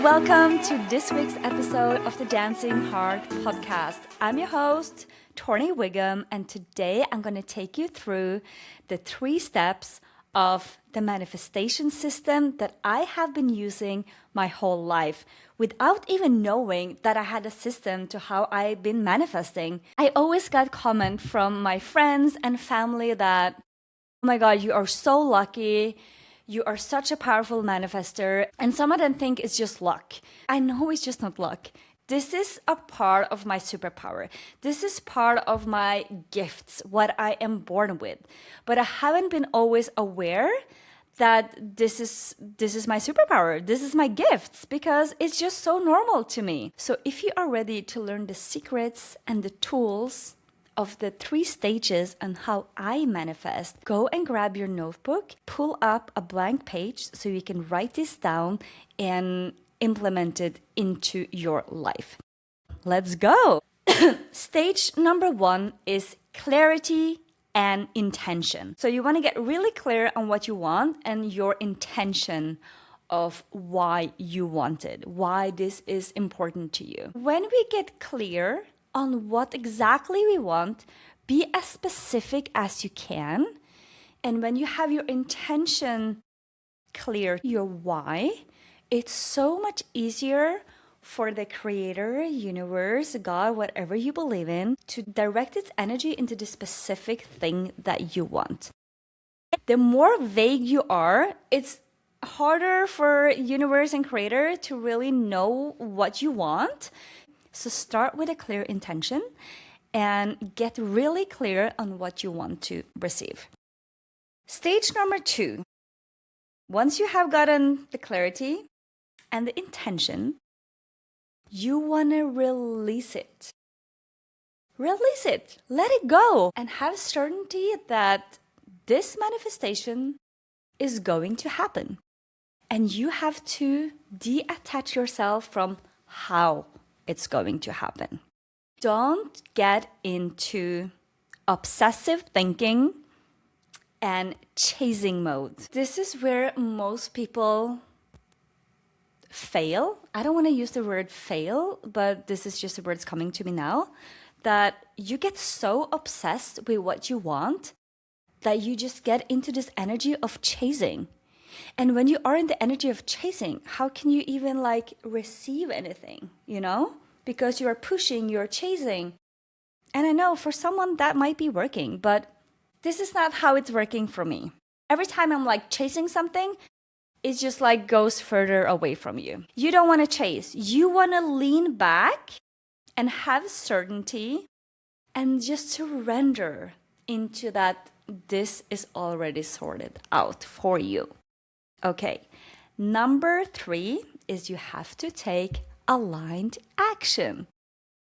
welcome to this week's episode of the Dancing Heart podcast. I'm your host, Torny, and today I'm going to take you through the 3 steps of the manifestation system that I have been using my whole life without even knowing that I had a system to how I've been manifesting. I always got comment from my friends and family that, oh my God, you are so lucky. You are such a powerful manifester. And some of them think it's just luck. I know it's just not luck. This is a part of my superpower. This is part of my gifts, what I am born with. But I haven't been always aware that this is my superpower. This is my gifts because it's just so normal to me. So if you are ready to learn the secrets and the tools of the 3 stages and how I manifest, go and grab your notebook, pull up a blank page so you can write this down and implement it into your life. Let's go. Stage number 1 is clarity and intention. So you want to get really clear on what you want and your intention of why you want it, why this is important to you. When we get clear on what exactly we want, be as specific as you can. And when you have your intention clear, your why, it's so much easier for the creator, universe, God, whatever you believe in, to direct its energy into the specific thing that you want. The more vague you are, it's harder for universe and creator to really know what you want. So start with a clear intention and get really clear on what you want to receive. Stage number 2. Once you have gotten the clarity and the intention, you want to release it. Release it. Let it go. And have certainty that this manifestation is going to happen. And you have to detach yourself from how it's going to happen. Don't get into obsessive thinking and chasing mode. This is where most people fail. I don't want to use the word fail, but this is just the words coming to me now. That you get so obsessed with what you want that you just get into this energy of chasing. And when you are in the energy of chasing, how can you even receive anything, Because you are pushing, you're chasing. And I know for someone that might be working, but this is not how it's working for me. Every time I'm chasing something, it just goes further away from you. You don't want to chase. You want to lean back and have certainty and just surrender into that this is already sorted out for you. Okay, number 3 is you have to take aligned action.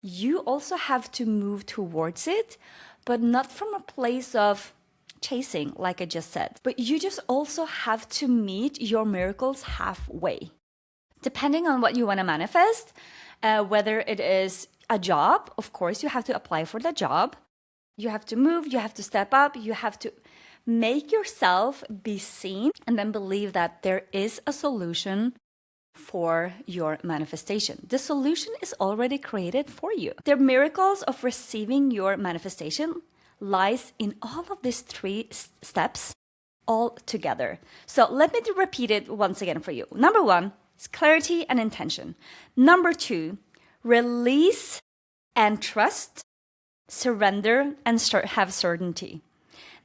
You also have to move towards it, but not from a place of chasing, like I just said. But you just also have to meet your miracles halfway. Depending on what you want to manifest, whether it is a job, of course, you have to apply for the job. You have to move, you have to step up, you have to make yourself be seen and then believe that there is a solution for your manifestation. The solution is already created for you. The miracles of receiving your manifestation lies in all of these 3 steps all together. So let me repeat it once again for you. Number 1 is clarity and intention. Number 2, release and trust, surrender and have certainty.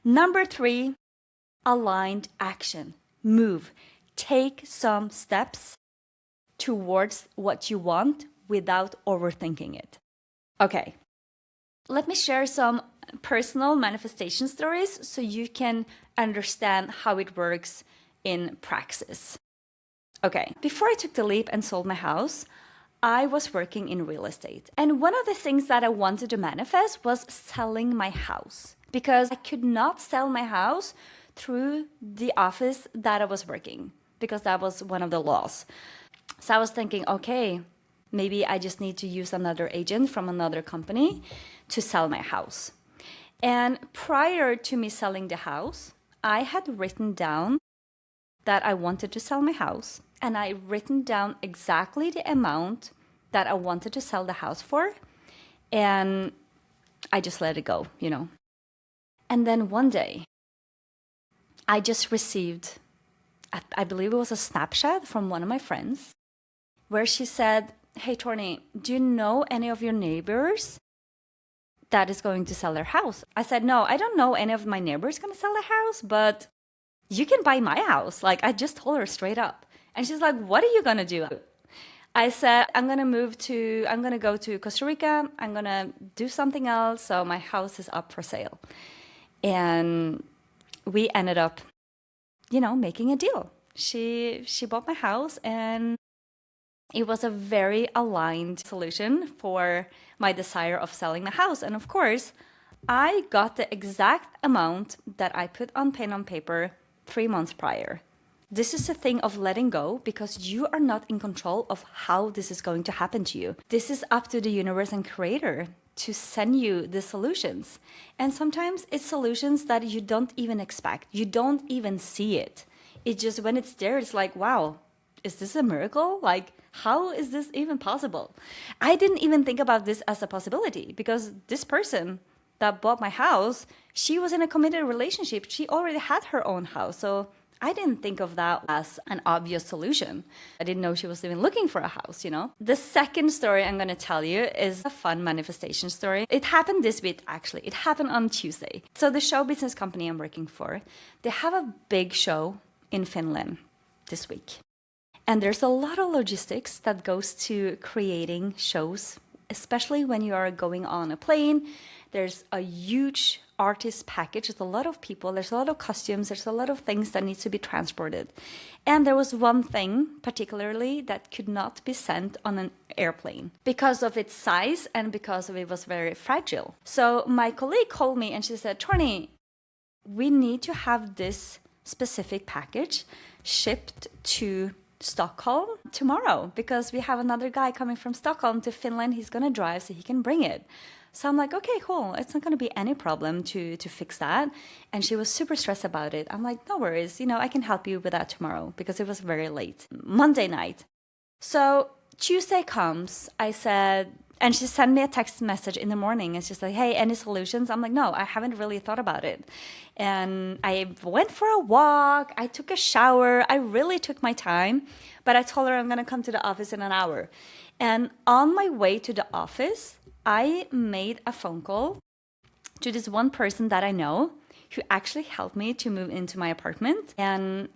Number 3, aligned action. Move. Take some steps towards what you want without overthinking it. Okay, let me share some personal manifestation stories so you can understand how it works in praxis. Okay, before I took the leap and sold my house, I was working in real estate. And one of the things that I wanted to manifest was selling my house, because I could not sell my house through the office that I was working, because that was one of the laws. So I was thinking, okay, maybe I just need to use another agent from another company to sell my house. And prior to me selling the house, I had written down that I wanted to sell my house, and I written down exactly the amount that I wanted to sell the house for, and I just let it go, you know. And then one day, I just received, I believe it was a snapshot from one of my friends, where she said, "Hey, Torny, do you know any of your neighbors that is going to sell their house?" I said, "No, I don't know any of my neighbors going to sell their house, but you can buy my house." Like, I just told her straight up. And she's like, "What are you going to do?" I said, I'm going to go to Costa Rica. I'm going to do something else. So my house is up for sale. And we ended up, making a deal. She bought my house, and it was a very aligned solution for my desire of selling the house. And of course, I got the exact amount that I put on pen on paper 3 months prior. This is a thing of letting go, because you are not in control of how this is going to happen to you. This is up to the universe and creator to send you the solutions. And sometimes it's solutions that you don't even expect. You don't even see it. It just, when it's there, it's like, wow, is this a miracle? Like, how is this even possible? I didn't even think about this as a possibility, because this person that bought my house, she was in a committed relationship. She already had her own house. So I didn't think of that as an obvious solution. I didn't know she was even looking for a house, you know? The second story I'm going to tell you is a fun manifestation story. It happened this week, actually. It happened on Tuesday. So the show business company I'm working for, they have a big show in Finland this week. And there's a lot of logistics that goes to creating shows, especially when you are going on a plane. There's a huge artist package. There's a lot of people. There's a lot of costumes. There's a lot of things that needs to be transported. And there was one thing particularly that could not be sent on an airplane because of its size and because of it was very fragile. So my colleague called me and she said, "Torny, we need to have this specific package shipped to Stockholm tomorrow, because we have another guy coming from Stockholm to Finland. He's going to drive so he can bring it." So I'm like, okay, cool. It's not going to be any problem to fix that. And she was super stressed about it. I'm like, no worries. I can help you with that tomorrow, because it was very late. Monday night. So Tuesday comes. I said, and she sent me a text message in the morning. It's just like, "Hey, any solutions?" I'm like, no, I haven't really thought about it. And I went for a walk. I took a shower. I really took my time. But I told her I'm going to come to the office in an hour. And on my way to the office, I made a phone call to this one person that I know who actually helped me to move into my apartment. And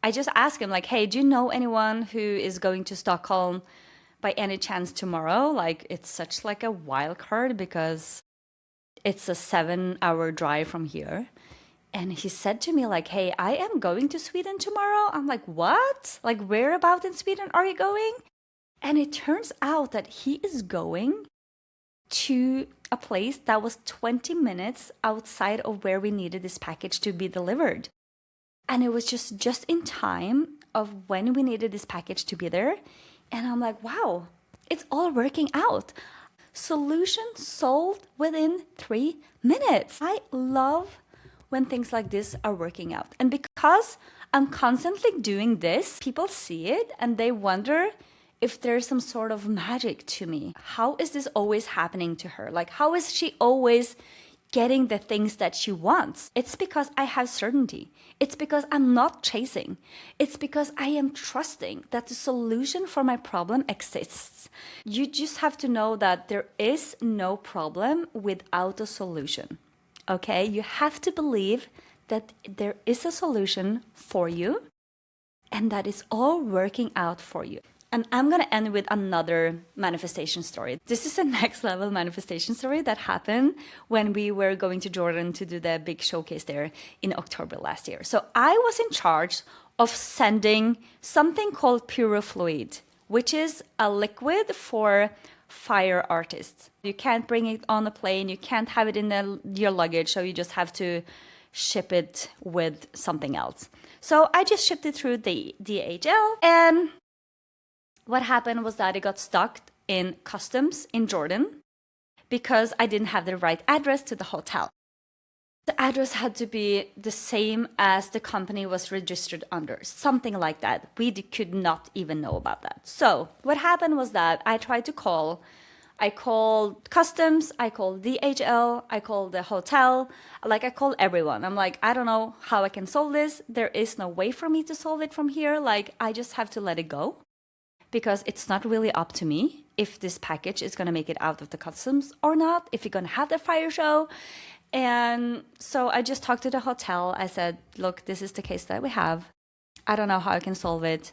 I just asked him, like, "Hey, do you know anyone who is going to Stockholm by any chance tomorrow?" Like, it's such like a wild card because it's a 7-hour drive from here. And he said to me, like, "Hey, I am going to Sweden tomorrow." I'm like, "What? Like, where about in Sweden are you going?" And it turns out that he is going to a place that was 20 minutes outside of where we needed this package to be delivered. And it was just in time of when we needed this package to be there. And I'm like, wow, it's all working out. Solution solved within 3 minutes. I love when things like this are working out. And because I'm constantly doing this, people see it and they wonder if there's some sort of magic to me. How is this always happening to her? Like, how is she always getting the things that she wants? It's because I have certainty. It's because I'm not chasing. It's because I am trusting that the solution for my problem exists. You just have to know that there is no problem without a solution. Okay? You have to believe that there is a solution for you and that it's all working out for you. And I'm going to end with another manifestation story. This is a next level manifestation story that happened when we were going to Jordan to do the big showcase there in October last year. So I was in charge of sending something called Purofluid, which is a liquid for fire artists. You can't bring it on a plane. You can't have it in your luggage. So you just have to ship it with something else. So I just shipped it through the DHL, and what happened was that it got stuck in customs in Jordan because I didn't have the right address to the hotel. The address had to be the same as the company was registered under, something like that. We could not even know about that. So what happened was that I tried to call. I called customs, I called DHL, I called the hotel, like I called everyone. I'm like, I don't know how I can solve this. There is no way for me to solve it from here. Like, I just have to let it go because it's not really up to me if this package is going to make it out of the customs or not, if you're going to have the fire show. And so I just talked to the hotel. I said, look, this is the case that we have. I don't know how I can solve it.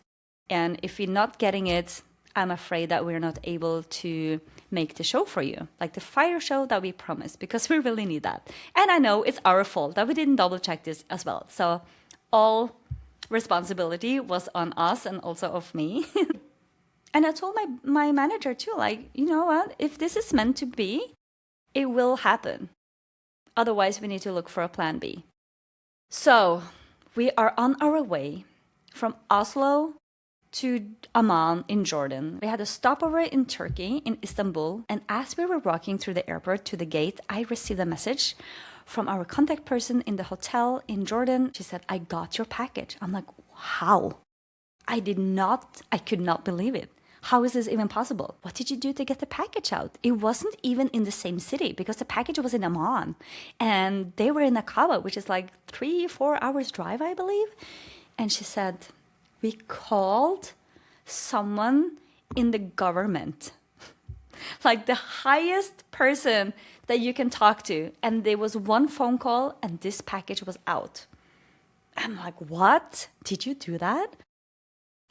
And if you're not getting it, I'm afraid that we're not able to make the show for you, like the fire show that we promised, because we really need that. And I know it's our fault that we didn't double check this as well. So all responsibility was on us and also of me. And I told my manager too, like, you know what, if this is meant to be, it will happen. Otherwise, we need to look for a plan B. So we are on our way from Oslo to Amman in Jordan. We had a stopover in Turkey, in Istanbul. And as we were walking through the airport to the gate, I received a message from our contact person in the hotel in Jordan. She said, I got your package. I'm like, how? I could not believe it. How is this even possible? What did you do to get the package out? It wasn't even in the same city because the package was in Amman and they were in Aqaba, which is like 3-4 hours drive, I believe. And she said, we called someone in the government, like the highest person that you can talk to. And there was one phone call and this package was out. I'm like, what? Did you do that?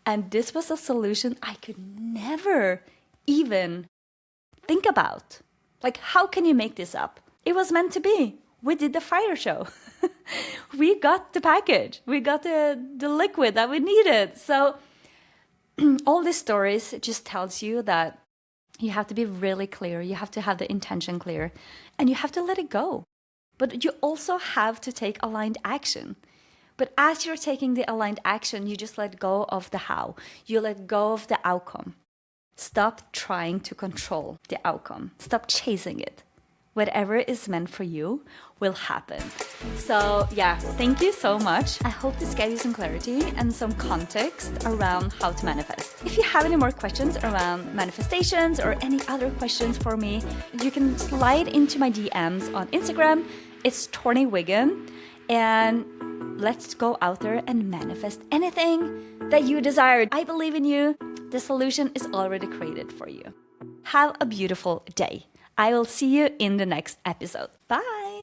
And this was a solution I could never even think about. Like, how can you make this up? It was meant to be. We did the fire show. We got the package. We got the liquid that we needed. So all these stories just tells you that you have to be really clear. You have to have the intention clear. And you have to let it go. But you also have to take aligned action. But as you're taking the aligned action, you just let go of the how. You let go of the outcome. Stop trying to control the outcome. Stop chasing it. Whatever is meant for you will happen. So yeah, thank you so much. I hope this gave you some clarity and some context around how to manifest. If you have any more questions around manifestations or any other questions for me, you can slide into my DMs on Instagram. It's Torny Wigan. And let's go out there and manifest anything that you desire. I believe in you. The solution is already created for you. Have a beautiful day. I will see you in the next episode. Bye.